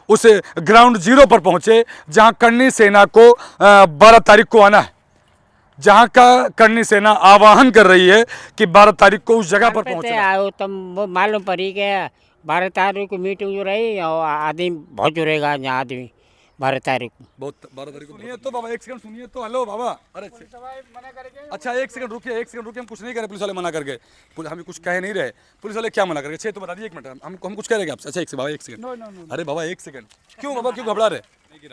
उस ground zero पर पहुंचे जहां करनी सेना को 12 तारीख को आना है, जहां का करनी सेना आह्वान कर रही है कि 12 तारीख को उस जगह पर पहुंचना। आओ तुम वो मालूम पड़ी कि 12 तारीख को मीटिंग जो रही और आदमी बहुत जुड़ेगा यहाँ आदमी 12 तारीख को। बहुत 12 तारीख को सुनिए तो बाबा, एक सेकंड सुनिए तो। हेलो बाबा, अरे अच्छा एक सेकंड रुकिए, एक सेकंड रुकिए। हम कुछ नहीं कह रहे, पुलिस वाले मना कर गए, हम कुछ कह नहीं रहे। पुलिस वाले क्या मना कर गए? तो बता दिए, एक मिनट, हम कुछ कह रहे हैं आपसे। अच्छा एक से बाबा, एक सेकंड। अरे बाबा एक सेकंड, क्यों बाबा, क्यों घबरा रहे?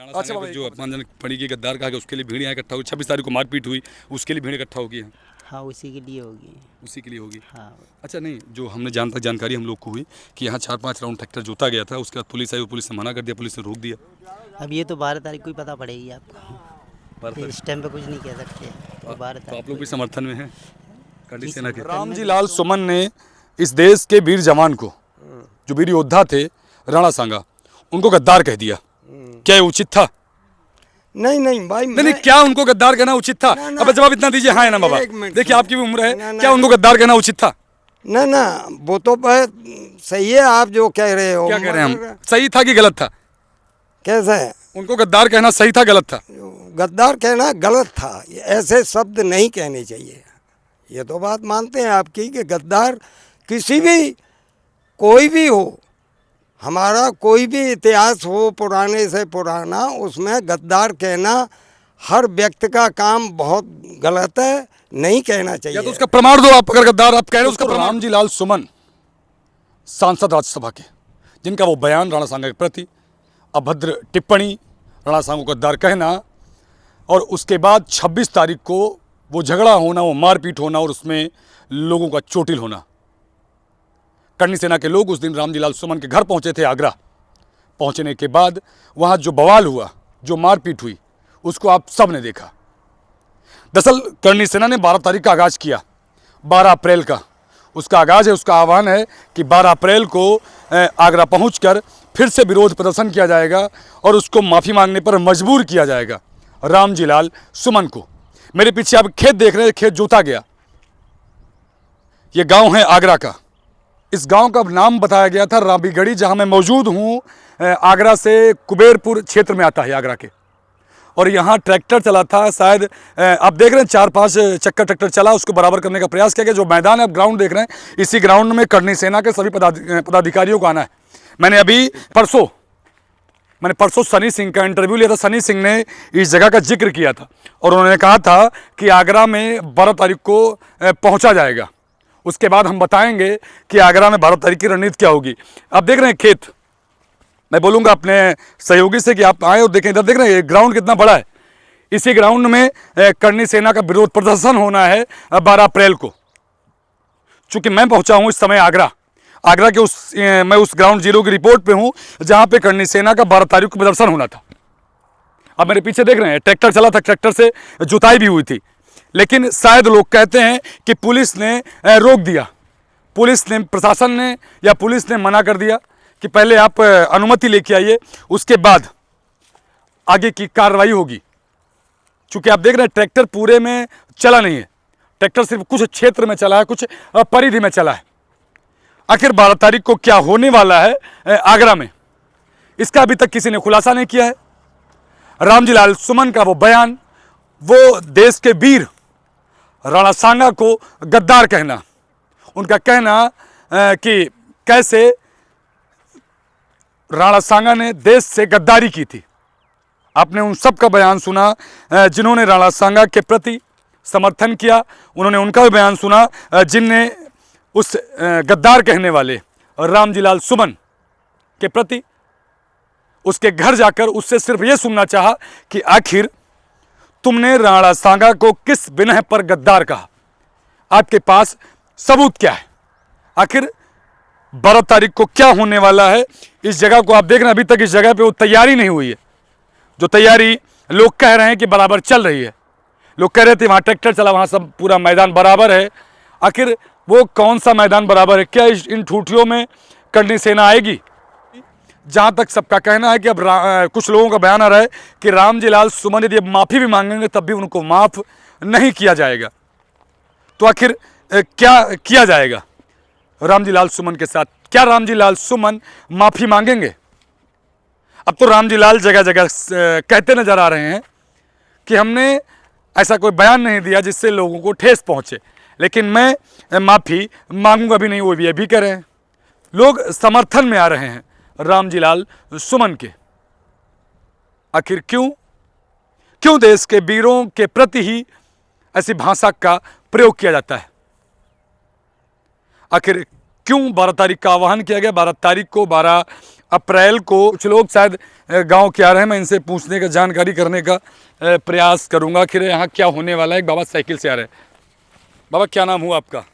अच्छा बाबा, जो अपमानजनक पड़ी की गद्दार कहा, उसके लिए भीड़ यहाँ इकट्ठा हुई। 26 तारीख को मारपीट हुई, उसके लिए भीड़ इकट्ठा होगी। हाँ उसी के लिए होगी, उसी के लिए होगी। हाँ। अच्छा नहीं, जो हमने जानकारी हम लोग को हुई कि यहाँ 4-5 राउंड ट्रैक्टर जोता गया था, उसके बाद पुलिस आई, वो पुलिस ने मना कर दिया, पुलिस ने रोक दिया। अब ये तो 12 तारीख को ही पता पड़ेगी आपको, इस टाइम पे कुछ नहीं कह सकते। तो 12 तो तारीख आप लोग भी समर्थन में हैं करनी सेना के? रामजी लाल सुमन ने इस देश के वीर जवान को, जो वीर योद्धा थे राणा सांगा, उनको गद्दार कह दिया। क्या ये उचित था? नहीं नहीं भाई, नहीं, क्या उनको गद्दार कहना उचित था? अब जवाब इतना दीजिए, हाँ है ना बाबा? देखिए आपकी भी उम्र है, क्या उनको गद्दार कहना उचित था? ना ना, वो तो सही है आप जो कह रहे हो। क्या कह रहे हैं हम? सही था कि गलत था? कैसा है? उनको गद्दार कहना सही था गलत था? गद्दार कहना गलत था, ऐसे शब्द नहीं कहने चाहिए। ये तो बात मानते हैं आपकी कि गद्दार किसी भी, कोई भी हो, हमारा कोई भी इतिहास हो पुराने से पुराना, उसमें गद्दार कहना हर व्यक्ति का काम बहुत गलत है, नहीं कहना चाहिए। या तो उसका प्रमाण दो आप, अगर गद्दार आप कह रहे हो उसका। रामजी लाल सुमन सांसद राज्यसभा के, जिनका वो बयान राणा सांगा के प्रति, अभद्र टिप्पणी, राणा सांगा को गद्दार कहना, और उसके बाद 26 तारीख को वो झगड़ा होना, वो मारपीट होना और उसमें लोगों का चोटिल होना। करनी सेना के लोग उस दिन रामजी लाल सुमन के घर पहुंचे थे आगरा। पहुंचने के बाद वहां जो बवाल हुआ, जो मारपीट हुई, उसको आप सब ने देखा। दरअसल करनी सेना ने 12 तारीख का आगाज किया, 12 अप्रैल का उसका आगाज है। उसका आह्वान है कि 12 अप्रैल को आगरा पहुंचकर फिर से विरोध प्रदर्शन किया जाएगा और उसको माफ़ी मांगने पर मजबूर किया जाएगा, रामजी लाल सुमन को। मेरे पीछे आप खेत देख रहे हैं, खेत जोता गया। ये गांव है आगरा का। इस गांव का नाम बताया गया था राबीगढ़ी, जहां मैं मौजूद हूं। आगरा से कुबेरपुर क्षेत्र में आता है आगरा के, और यहाँ ट्रैक्टर चला था। शायद आप देख रहे हैं 4-5 चक्कर ट्रैक्टर चला, उसको बराबर करने का प्रयास किया गया। जो मैदान है आप ग्राउंड देख रहे हैं, इसी ग्राउंड में करनी सेना के सभी पदाधिकारियों को आना है। मैंने परसों सनी सिंह का इंटरव्यू लिया था। सनी सिंह ने इस जगह का जिक्र किया था और उन्होंने कहा था कि आगरा में 12 तारीख को पहुँचा जाएगा। उसके बाद हम बताएंगे कि आगरा में 12 तारीख की रणनीति क्या होगी। आप देख रहे हैं खेत, मैं बोलूँगा अपने सहयोगी से कि आप आए और देखें, इधर देख रहे हैं ग्राउंड कितना बड़ा है। इसी ग्राउंड में करनी सेना का विरोध प्रदर्शन होना है 12 अप्रैल को। चूंकि मैं पहुंचा हूं इस समय आगरा के मैं उस ग्राउंड जीरो की रिपोर्ट पे हूं, जहां पे करनी सेना का 12 तारीख को प्रदर्शन होना था। अब मेरे पीछे देख रहे हैं ट्रैक्टर चला था, ट्रैक्टर से जुताई भी हुई थी, लेकिन शायद लोग कहते हैं कि पुलिस ने रोक दिया। प्रशासन ने या पुलिस ने मना कर दिया कि पहले आप अनुमति लेके आइए, उसके बाद आगे की कार्रवाई होगी। चूंकि आप देख रहे हैं ट्रैक्टर पूरे में चला नहीं है, ट्रैक्टर सिर्फ कुछ क्षेत्र में चला है, कुछ परिधि में चला है। आखिर 12 तारीख को क्या होने वाला है आगरा में, इसका अभी तक किसी ने खुलासा नहीं किया है। रामजी लाल सुमन का वो बयान, वो देश के वीर राणा सांगा को गद्दार कहना, उनका कहना कि कैसे राणा सांगा ने देश से गद्दारी की थी। आपने उन सब का बयान सुना जिन्होंने राणा सांगा के प्रति समर्थन किया, उन्होंने उनका भी बयान सुना जिनने उस गद्दार कहने वाले रामजी लाल सुमन के प्रति उसके घर जाकर उससे सिर्फ ये सुनना चाहा कि आखिर तुमने राणा सांगा को किस बिनह पर गद्दार कहा, आपके पास सबूत क्या है। आखिर 12 तारीख को क्या होने वाला है, इस जगह को आप देख रहे हैं, अभी तक इस जगह पे वो तैयारी नहीं हुई है। जो तैयारी लोग कह रहे हैं कि बराबर चल रही है, लोग कह रहे थे वहाँ ट्रैक्टर चला, वहाँ सब पूरा मैदान बराबर है। आखिर वो कौन सा मैदान बराबर है? क्या इन ठूठियों में करनी सेना आएगी? जहाँ तक सबका कहना है कि अब कुछ लोगों का बयान आ रहा है कि रामजी लाल सुमन यदि माफ़ी भी मांगेंगे तब भी उनको माफ़ नहीं किया जाएगा। तो आखिर क्या किया जाएगा रामजी लाल सुमन के साथ? क्या रामजी लाल सुमन माफ़ी मांगेंगे? अब अब तो रामजी लाल जगह जगह कहते नजर आ रहे हैं कि हमने ऐसा कोई बयान नहीं दिया जिससे लोगों को ठेस पहुंचे, लेकिन मैं माफ़ी मांगूंगा भी नहीं, वो भी ये भी कह रहे हैं। लोग समर्थन में आ रहे हैं रामजी लाल सुमन के। आखिर क्यों देश के वीरों के प्रति ही ऐसी भाषा का प्रयोग किया जाता है? आखिर क्यों 12 तारीख का आह्वान किया गया? 12 तारीख को, 12 अप्रैल को कुछ लोग शायद गांव के आ रहे हैं, मैं इनसे पूछने का, जानकारी करने का प्रयास करूंगा। आखिर यहाँ क्या होने वाला है? एक बाबा साइकिल से आ रहे हैं। बाबा क्या नाम हुआ आपका?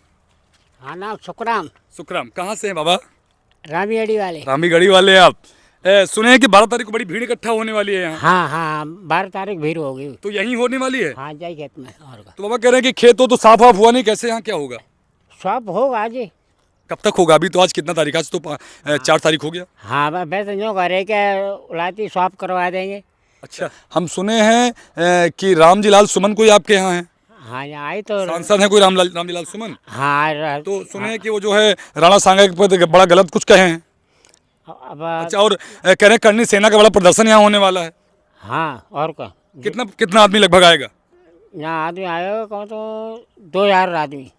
हाँ नाम सुखराम। सुखराम, कहाँ से हैं बाबा? रामीगढ़ी वाले। रामीगढ़ी वाले आप। सुने हैं कि 12 तारीख को बड़ी भीड़ इकट्ठा होने वाली है यहाँ। हाँ हाँ 12 तारीख भीड़ होगी। तो यहीं होने वाली है? हाँ जाए खेत में। और का तो बाबा कह रहे हैं कि खेत हो तो साफ वाफ हुआ नहीं, कैसे यहाँ क्या होगा? सब होगा आज। कब तक होगा? अभी तो आज कितना तारीख? आज तो 4 तारीख हो गया। हाँ वैसे यूँ करे कि उलाती साफ करवा देंगे। अच्छा, हम सुने हैं कि रामजी लाल सुमन कोई आपके यहाँ है? हाँ यहाँ आई तो सांसद है कोई रामजी लाल सुमन? हाँ तो सुने हैं कि वो जो है राणा सांगा के प्रति बड़ा गलत कुछ कहे हैं। अब अच्छा, और कह रहे हैं करनी सेना का बड़ा प्रदर्शन यहाँ होने वाला है। हाँ और का कितना आदमी लगभग आएगा? यहाँ आदमी आएगा कौन तो 2000 आदमी।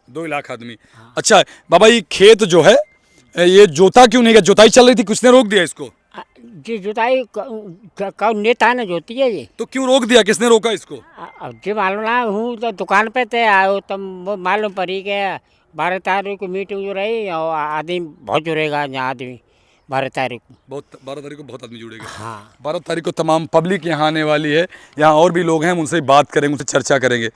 2 लाख आदमी। अच्छा बाबा, ये खेत जो है ये जोता क्यों नहीं गया? जोताई चल रही थी, किसने रोक दिया इसको? जी जुताई का नेता ने जोती है जी। तो क्यों रोक दिया? किसने रोका इसको? अब जी मालूम ना, हूँ तो दुकान पे थे आयो तब वो मालूम पड़ी कि 12 तारीख को मीटिंग जो रही और आदमी बहुत जुड़ेगा यहाँ आदमी 12 तारीख को। 12 तारीख को बहुत आदमी जुड़ेगा। हाँ 12 तारीख को तमाम पब्लिक यहाँ आने वाली है। यहाँ और भी लोग हैं, हम उनसे बात करेंगे, उनसे चर्चा करेंगे।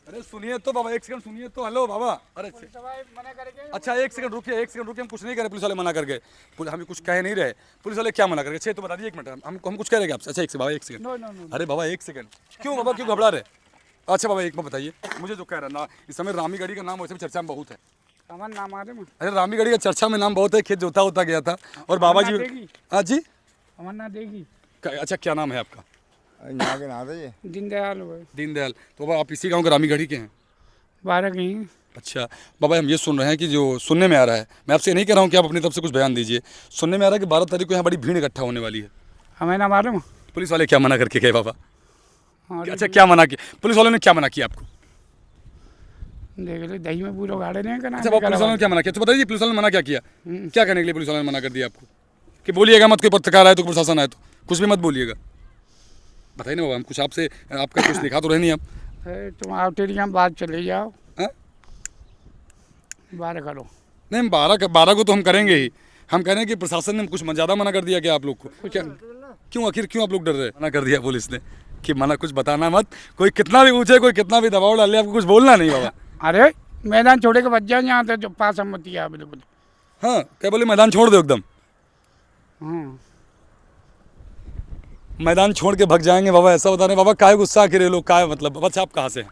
अरे सुनिए तो बाबा, एक सेकंड सुनिए तो। हेलो बाबा, अरे अच्छा एक सेकंड रुकिए, हम कुछ नहीं कर रहे। पुलिस वाले मना कर गए, हमें कुछ कह नहीं रहे। पुलिस वाले क्या मना कर गए? तो बता दीजिए, 1 मिनट, हम कुछ कह रहे हैं आपसे? अच्छा एक सेकंड बाबा, 1 सेकंड। अरे बाबा 1 सेकंड, क्यों बाबा, क्यों घबरा रहे? अच्छा बाबा एक बात बताइए मुझे, जो कह रहा ना इस समय रामीगढ़ी का नाम वैसे भी चर्चा में बहुत है। कमन नाम आ रहे। अरे रामीगढ़ी का चर्चा में नाम बहुत है, खेत जोता होता गया था। और बाबा जी, हाँ जी, अमरनाथ देगी। अच्छा क्या नाम है आपका? यहाँ के नाम है दीनदयाल। दीनदयाल। तो बाबा आप इसी गाँव के रामीगढ़ी के हैं? 12 की। अच्छा बाबा, हम ये सुन रहे हैं कि जो सुनने में आ रहा है, मैं आपसे नहीं कह रहा हूँ कि आप अपनी तरफ से कुछ बयान दीजिए, सुनने में आ रहा है कि 12 तारीख को यहाँ बड़ी भीड़ इकट्ठा होने वाली है। हमें ना मालूम। पुलिस वाले क्या मना करके गए बाबा? अच्छा क्या मना किया पुलिस वालों ने? क्या मना किया आपको? देख ले दही में पूरा गाड़े नहीं करना। अच्छा बाबा, पुलिस वालों ने क्या मना किया? तो बताइए पुलिस वालों ने मना क्या किया? क्या करने के लिए पुलिस वालों ने मना कर दिया आपको? कि बोलिएगा मत, कोई पत्रकार आए तो, प्रशासन आए तो कुछ भी मत बोलिएगा। बताइए ना बाबा, हम कुछ आपसे, आपका कुछ दिखा तो रहे नहीं आप? तुम आओ तेरी हम बात चले जाओ। 12 करो। नहीं, 12 को तो हम करेंगे ही। हम कह रहे हैं कि प्रशासन ने कुछ ज़्यादा मना कर दिया क्या आप लोग को? क्या क्यों, आखिर क्यों आप लोग डर रहे हैं? मना कर दिया पुलिस ने कि मना, कुछ बताना मत, कोई कितना भी पूछे, कोई कितना भी दबाव डाले, आपको कुछ बोलना नहीं बाबा। अरे मैदान छोड़े के बच जाओ यहाँ से, जो पास सम्मति है बिल्कुल। हाँ क्या बोले? मैदान छोड़ दो एकदम? मैदान छोड़ के भग जाएंगे बाबा, ऐसा बता रहे बाबा? काय गुस्सा आखिर लोग, काय मतलब? अच्छा आप कहाँ से हैं?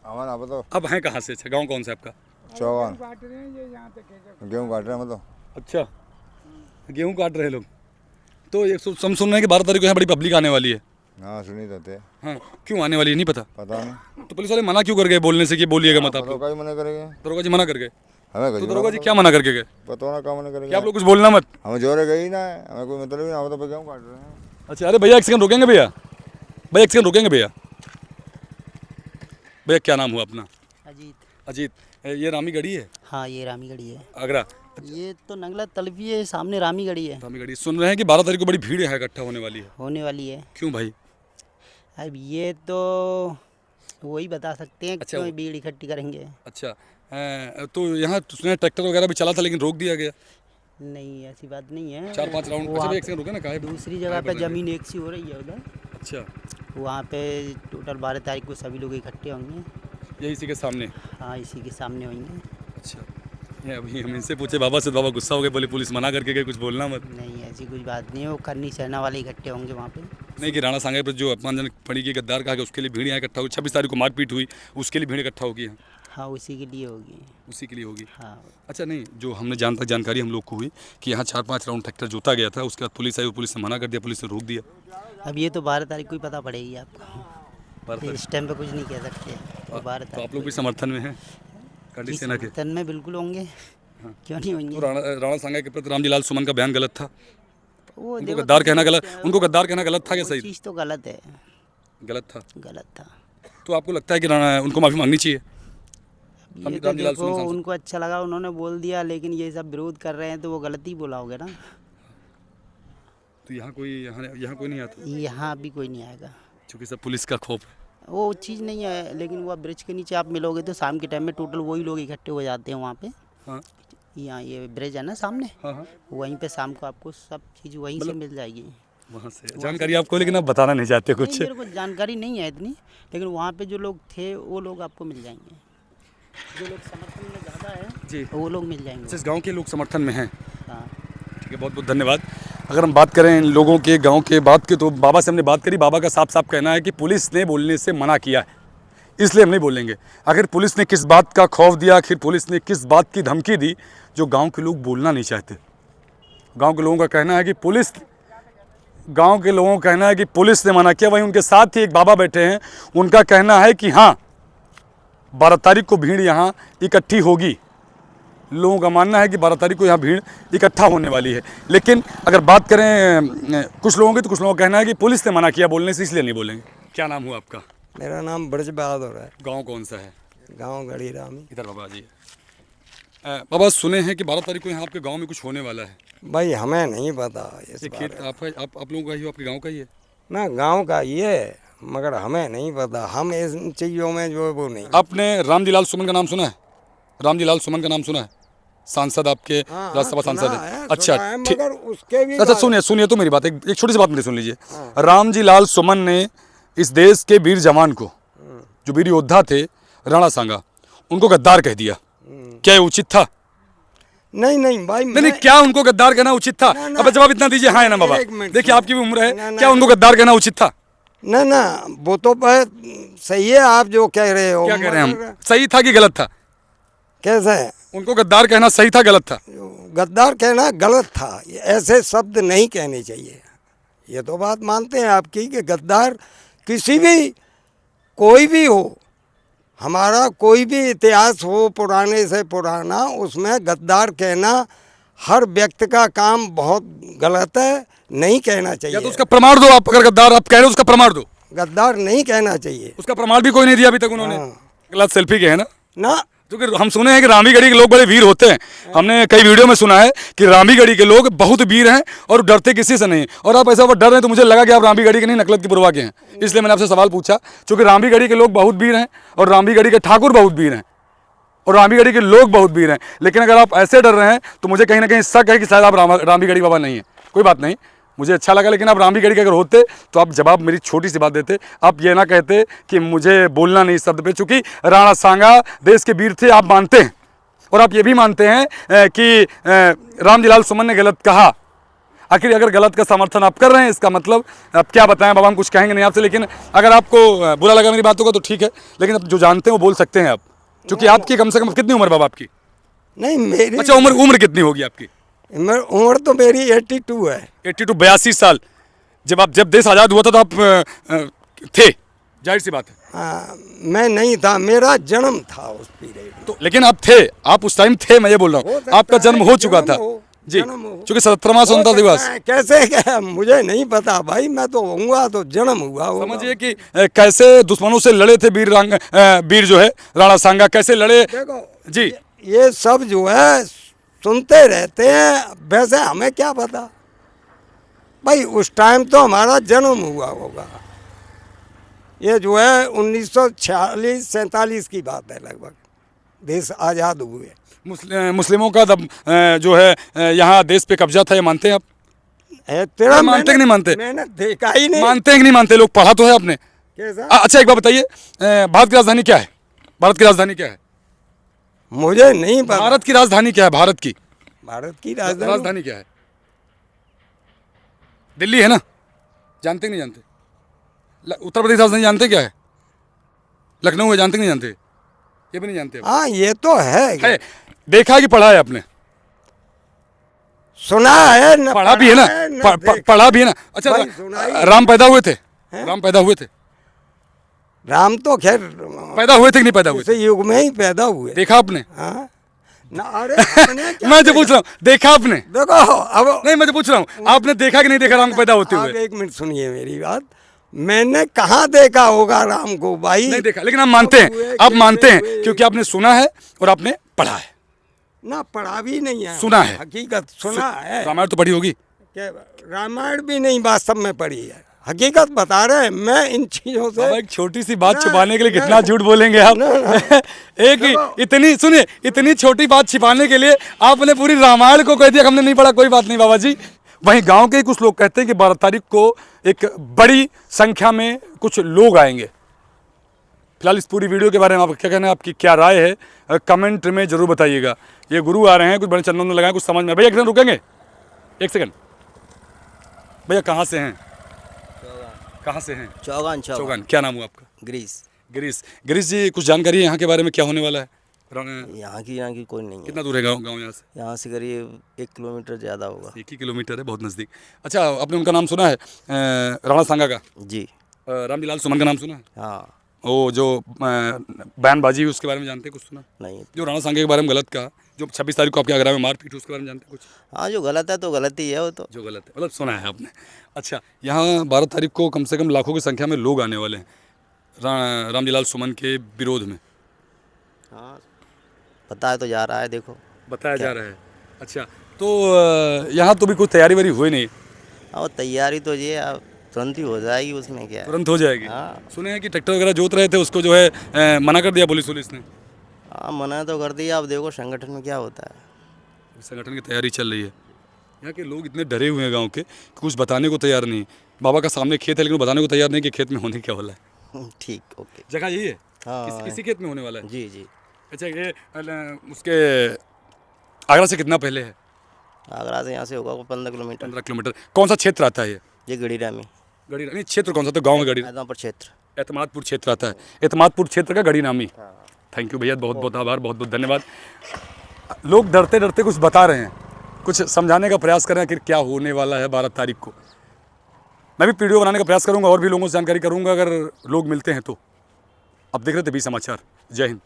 हमारा बताओ। अब हैं कहाँ से? अच्छा गाँव कौन सा आपका? चौगान। गेहूँ काट रहे हैं मतलब। अच्छा गेहूँ काट रहे लोग। तो ये हम सुन रहे हैं कि 12 तारीख को यहाँ बड़ी पब्लिक आने वाली है। हाँ सुनी तो थे। हाँ क्यों आने वाली है नहीं पता? पता नहीं। तो पुलिस वाले मना क्यों कर गए बोलने से कि बोलिएगा मत आप लोग? का मना करेंगे? दरोगा जी मना कर गए? हमें तो दरोगा जी क्या मना करके गए? पता ना क्या मना कि करेंगे? आप लोग कुछ बोलना मत? हमें जोरे गई ना है, हमें कोई मतलब नहीं। हम तो गेहूँ काट रहे हैं। अच्छा अरे भैया 1 सेकंड रुकेंगे भैया, भैया 1 सेकंड रुकेंगे भैया। भैया क्या नाम हुआ अपना? अजीत। अजीत, ये रामीगढ़ी है? हाँ ये रामीगढ़ी है। आगरा? ये तो नंगला तलवी है, सामने रामीगढ़ी है। रामीगढ़ी। सुन रहे हैं कि 12 तारीख को बड़ी भीड़ है इकट्ठा होने वाली है। होने वाली है। क्यों भाई? अब ये तो वही बता सकते हैं अच्छा, क्यों भीड़ इकट्ठी करेंगे। अच्छा तो यहाँ सुने ट्रैक्टर वगैरह भी चला था लेकिन रोक दिया गया? नहीं ऐसी बात नहीं है। 4-5 राउंड। अच्छा वहाँ 1 सेकंड रुके ना, काहे दूसरी जगह पे ज़मीन एक सी हो रही है उधर। अच्छा वहाँ पे टोटल 12 तारीख को सभी लोग इकट्ठे होंगे। ये इसी के सामने? हाँ इसी के सामने होंगे। अच्छा ये अभी हम इनसे पूछे बाबा से, बाबा गुस्सा हो गए, बोले पुलिस मना करके गए, कुछ बोलना मत। नहीं ऐसी कुछ बात नहीं है, वो करनी सेना वाले इकट्ठे होंगे वहाँ पे। नहीं कि राणा सांगा पर जो अपमानजनक पड़ी की गद्दार कहा कि उसके लिए भीड़ यहाँ इकट्ठा हुई, 26 तारीख को मारपीट हुई, उसके लिए भीड़ इकट्ठा होगी यहाँ? हाँ उसी के लिए होगी। उसी के लिए होगी। हाँ अच्छा नहीं, जो हमने जानकारी हम लोग को हुई कि यहाँ 4-5 राउंड ट्रैक्टर जोता गया था, उसके बाद पुलिस आई, पुलिस ने मना कर दिया, पुलिस ने रोक दिया। अब ये तो 12 तारीख को ही पता पड़ेगी आपको, इस टाइम पे कुछ नहीं कह सकते। तो 12 तो आप लोग भी समर्थन में हैं करनी सेना के? समर्थन में बिल्कुल होंगे। क्यों नहीं होंगे? तो राणा सांगा के प्रति रामजी लाल सुमन का बयान गलत था? वो उनको देखो गद्दार कहना गलत, उनको गद्दार कहना गलत था क्या सही? चीज़ तो गलत है, गलत था। गलत था। तो आपको लगता है कि उनको माफ़ी मांगनी चाहिए? ये तो रामजी लाल देखो सुमन सांसद। उनको अच्छा लगा, उन्होंने बोल दिया, लेकिन ये सब विरोध कर रहे हैं तो वो गलत ही बोला होगा ना। तो यहाँ कोई नहीं आता यहाँ अभी कोई नहीं आएगा, क्योंकि सब पुलिस का खौफ है। वो चीज़ नहीं है। लेकिन वो ब्रिज के नीचे आप मिलोगे तो शाम के टाइम में टोटल वही लोग इकट्ठे हो जाते हैं वहाँ पे। हाँ यहाँ ये ब्रिज है ना सामने, हाँ हाँ, वहीं पे शाम को आपको सब चीज़ वहीं से मिल जाएगी। वहाँ से जानकारी आपको, लेकिन आप बताना नहीं चाहते नहीं, कुछ। मेरे को जानकारी नहीं है इतनी, लेकिन वहाँ पे जो लोग थे वो लोग आपको मिल जाएंगे। जो लोग समर्थन में ज़्यादा है जी, वो लोग मिल जाएंगे। इस गांव के लोग समर्थन में हैं। हाँ, ठीक है, बहुत बहुत धन्यवाद। अगर हम बात करें इन लोगों के गांव के बात की, तो बाबा से हमने बात करी, बाबा का साफ साफ कहना है कि पुलिस ने बोलने से मना किया है, इसलिए हम नहीं बोलेंगे। आखिर पुलिस ने किस बात का खौफ दिया, आखिर पुलिस ने किस बात की धमकी दी जो गांव के लोग बोलना नहीं चाहते। गांव के लोगों का कहना है कि पुलिस ने मना किया। वहीं उनके साथ ही एक बाबा बैठे हैं, उनका कहना है कि हाँ 12 तारीख को भीड़ यहाँ इकट्ठी होगी। लोगों का मानना है कि 12 तारीख को यहाँ भीड़ इकट्ठा होने वाली है। लेकिन अगर बात करें कुछ लोगों की, तो कुछ लोगों का कहना है कि पुलिस ने मना किया बोलने से, इसलिए नहीं बोलेंगे। क्या नाम हुआ आपका? मेरा नाम ब्रज बहादुर है। गांव कौन सा है? गांव गढ़ी रामी। इधर बाबा जी। बाबा सुने हैं कि 12 तारीख को यहाँ आपके गांव में कुछ होने वाला है। भाई हमें नहीं पता इस ये खेत बारे में। आप लोगों का ही हो, आपके गांव का ही है? ना गांव का ये, मगर हमें नहीं पता। हम इन चीज़ों में जो है वो नहीं। आपने रामजी लाल सुमन का नाम सुना है? रामजी लाल सुमन का नाम सुना है? सांसद आपके, राज्यसभा सांसद है। अच्छा ठीक, मगर उसके भी अच्छा सुनिए तो मेरी बात, एक छोटी सी बात मेरी सुन लीजिए। रामजी लाल सुमन ने इस देश के वीर जवान को, जो वीर योद्धा थे राणा सांगा, उनको गद्दार कह दिया। क्या ये उचित था? नहीं भाई, नहीं, क्या उनको गद्दार कहना उचित था? अब जवाब इतना दीजिए हाँ या ना बाबा। एक मिनट देखिए आपकी भी उम्र है, ना, क्या उनको गद्दार कहना उचित था? ना वो तो सही है आप जो कह रहे हो। क्या कह रहे हैं हम? सही था कि गलत था? कैसे? उनको गद्दार कहना सही था गलत था? गद्दार कहना गलत था, ऐसे शब्द नहीं कहने चाहिए। ये तो बात मानते हैं आपकी कि गद्दार किसी भी, कोई भी हो, हमारा कोई भी इतिहास हो पुराने से पुराना, उसमें गद्दार कहना हर व्यक्ति का काम बहुत गलत है, नहीं कहना चाहिए। या तो उसका प्रमाण दो, आप अगर गद्दार आप कह रहे हो उसका प्रमाण दो। गद्दार नहीं कहना चाहिए। उसका प्रमाण भी कोई नहीं दिया अभी तक उन्होंने। गलत सेल्फी के है ना, क्योंकि हम सुने हैं कि रामीगढ़ी के लोग बड़े वीर होते हैं। हमने कई वीडियो में सुना है कि रामीगढ़ी के लोग बहुत वीर हैं और डरते किसी से नहीं। और आप ऐसा डर रहे हैं तो मुझे लगा कि आप रामीगढ़ी के नहीं नकलत की पुरवा के हैं, इसलिए मैंने आपसे सवाल पूछा। क्योंकि रामीगढ़ी के लोग बहुत वीर हैं और रामीगढ़ी के ठाकुर बहुत वीर हैं और रामीगढ़ी के लोग बहुत वीर हैं। लेकिन अगर आप ऐसे डर रहे हैं तो मुझे कहीं ना कहीं शक है कि शायद आप रामीगढ़ी बाबा नहीं है। कोई बात नहीं, मुझे अच्छा लगा। लेकिन आप रामीगढ़ी के अगर होते तो आप जवाब मेरी छोटी सी बात देते, आप ये ना कहते कि मुझे बोलना नहीं इस शब्द पे। चूंकि राणा सांगा देश के वीर थे, आप मानते हैं, और आप ये भी मानते हैं कि रामजी लाल सुमन ने गलत कहा। आखिर अगर गलत का समर्थन आप कर रहे हैं, इसका मतलब आप क्या बताएं बाबा, हम कुछ कहेंगे नहीं आपसे। लेकिन अगर आपको बुरा लगा मेरी बातों का तो ठीक है, लेकिन आप जो जानते हैं वो बोल सकते हैं आप। क्योंकि आपकी कम से कम कितनी उम्र बाबा आपकी? नहीं मेरी, अच्छा उम्र कितनी होगी आपकी? उम्र तो मेरी 82 है। 82, 82 साल। जब देश आज़ाद हुआ था तो आप थे, जाहिर सी बात है। मैं नहीं था, मेरा जन्म था उस पीरियड। तो लेकिन आप थे, आप उस टाइम थे, मैं ये बोल रहा हूँ। आपका जन्म हो चुका था जी, चूंकि 17वां स्वतंत्रता दिवस। कैसे मुझे नहीं पता भाई, मैं तो हुआ तो जन्म हुआ। समझिए कि कैसे दुश्मनों से लड़े थे वीर जो है राणा सांगा, कैसे लड़े। देखो जी, ये सब जो है सुनते रहते हैं, वैसे हमें क्या पता भाई। उस टाइम तो हमारा जन्म हुआ होगा। ये जो है 1946-47 की बात है लगभग, देश आज़ाद हुए। मुस्लिमों का जो है यहाँ देश पे कब्जा था, ये मानते हैं आप? तेरा मानते कि नहीं मानते? मैंने देखा ही नहीं। मानते हैं कि नहीं मानते? लोग पढ़ा तो है आपने। कैसा? अच्छा एक बात बताइए, भारत की राजधानी क्या है? भारत की राजधानी क्या है? मुझे नहीं पता। भारत की राजधानी क्या है? भारत की राजधानी क्या है? दिल्ली है ना? जानते नहीं जानते? उत्तर प्रदेश राजधानी जानते क्या है? लखनऊ है, जानते नहीं जानते? ये भी नहीं जानते? हाँ ये तो है। देखा कि पढ़ा है आपने? सुना है ना, पढ़ा भी है ना? पढ़ा भी है ना? अच्छा राम पैदा हुए थे? राम पैदा हुए थे? राम तो खैर पैदा हुए थे कि नहीं पैदा हुए थे? युग में ही पैदा हुए। देखा आपने? हाँ ना अरे आपने क्या मैं जो पूछ रहा हूँ, देखा आपने? देखो अब नहीं, मैं जो पूछ रहा हूँ, आपने देखा कि नहीं देखा राम को पैदा होते आप हुए? एक मिनट सुनिए मेरी बात। मैंने कहाँ देखा होगा राम को भाई? नहीं देखा, लेकिन आप मानते हैं, आप मानते हैं क्योंकि आपने सुना है और आपने पढ़ा है। ना पढ़ा भी नहीं है, सुना है। हकीकत सुना है। रामायण तो पढ़ी होगी। कि रामायण भी नहीं वास्तव में पढ़ी है, हकीकत बता रहे हैं। मैं इन चीजों से बाबा, एक छोटी सी बात ना, छिपाने के लिए ना, कितना झूठ बोलेंगे आप। एक ही इतनी, सुनिए, इतनी छोटी बात छिपाने के लिए आपने पूरी रामायण को कह दिया हमने नहीं पढ़ा। कोई बात नहीं बाबा जी। वहीं गांव के कुछ लोग कहते हैं कि 12 तारीख को एक बड़ी संख्या में कुछ लोग आएंगे। फिलहाल इस पूरी वीडियो के बारे में आप क्या कहना है, आपकी क्या राय है, कमेंट में जरूर बताइएगा। ये गुरु आ रहे हैं, कुछ बड़े चंदन में लगाए, कुछ समझ में। भैया एक सेकंड रुकेंगे, एक सेकंड। भैया कहाँ से हैं? कहाँ से हैं? चौगान। क्या नाम हुआ आपका? ग्रीस। गिरीश जी, कुछ जानकारी है यहाँ के बारे में, क्या होने वाला है? यहाँ की कोई नहीं है। कितना दूर है गाँव यहाँ से? यहाँ से करीब 1 किलोमीटर ज़्यादा होगा। 1 ही किलोमीटर है, बहुत नज़दीक। अच्छा, आपने उनका नाम सुना है, राणा सांगा का? जी। रामजीलाल सुमन का नाम सुना है? हाँ। वो जो बयानबाजी हुई उसके बारे में जानते हैं, कुछ सुना? नहीं। जो राणा सांगे के बारे में गलत कहा, जो 26 तारीख को आपके आगरा में मारपीट हुई, उसके बारे में जानते हैं कुछ? हाँ, जो गलत है तो गलत ही है वो तो। जो गलत है मतलब सुना है आपने। अच्छा, यहाँ 12 तारीख को कम से कम लाखों की संख्या में लोग आने वाले हैं रामजीलाल सुमन के विरोध में। हाँ, बताया तो जा रहा है, देखो। बताया जा रहा है। अच्छा, तो यहाँ तो भी कोई तैयारी वारी हुई नहीं? और तैयारी तो ये अब तुरंत ही हो जाएगी, उसमें क्या है। तुरंत हो जाएगी। हाँ। सुने हैं कि ट्रैक्टर वगैरह जोत रहे थे, उसको जो है मना कर दिया पुलिस ने। हाँ, मना तो कर दिया, अब देखो संगठन में क्या होता है। संगठन की तैयारी चल रही है। यहाँ के लोग इतने डरे हुए हैं गांव के कि कुछ बताने को तैयार नहीं। बाबा का सामने खेत है लेकिन वो बताने को तैयार नहीं कि खेत में होने क्या वाला है। ठीक, ओके। जगह यही है? हाँ। इसी खेत में होने वाला है? जी जी। अच्छा, ये उसके आगरा से कितना पहले है? आगरा से यहाँ से होगा 15 किलोमीटर। 15 किलोमीटर। कौन सा क्षेत्र आता है ये? ये गढ़ीरा में। गढ़ी नहीं, क्षेत्र कौन सा? तो गाँव में गढ़ी, मैदानपुर क्षेत्र। एतमादपुर क्षेत्र आता है। एतमादपुर क्षेत्र का गढ़ी नामी। थैंक यू भैया, बहुत बहुत आभार, बहुत बहुत धन्यवाद। लोग डरते डरते कुछ बता रहे हैं, कुछ समझाने का प्रयास कर रहे हैं कि क्या होने वाला है 12 तारीख को। मैं भी वीडियो बनाने का प्रयास करूंगा और भी लोगों से जानकारी करूंगा अगर लोग मिलते हैं तो। अब देख रहे थे 20 समाचार। जय हिंद।